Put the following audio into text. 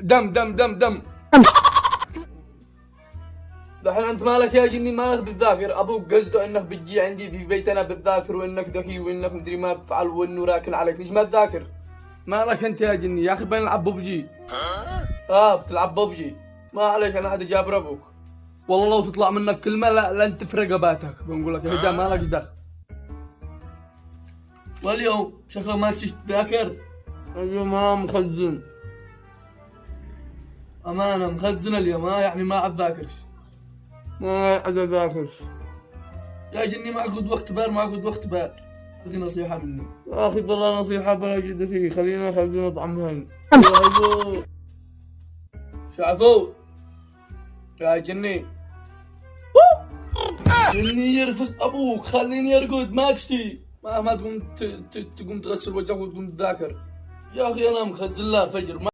دم دم دم دم. دحين انت مالك يا جني، مالك بتذاكر؟ ابوك قصده انك بتجي عندي في بيتنا بتذاكر وانك ذكي وانك مدري ما بتفعل وانه راكن عليك، ليش ما تذاكر؟ مالك انت يا جني؟ يا اخي بنلعب ببجي. بتلعب ببجي؟ ما عليك، انا هذا جابر ابوك. والله لو تطلع منك كلمه لن تفرق رقباتك، بنقول لك هدا مالك دخل. واليوم شكله ما تشي تذاكر. اليوم ما مخزن، امانه مخزن اليوم، يعني ما اتذاكرش، ما اتذاكرش يا جني. ما اقعد وقت بار، ما اقعد وقت بار. هذه نصيحه مني يا اخي، والله نصيحه بلا جدتي. خلينا نخزن اطعمهن. شافوا يا جني، جني يرفس ابوك، خليني ارقد ما تشتي، ما تقوم تغسل وجهك وتقوم تذاكر. يا اخي انا مخزن له فجر.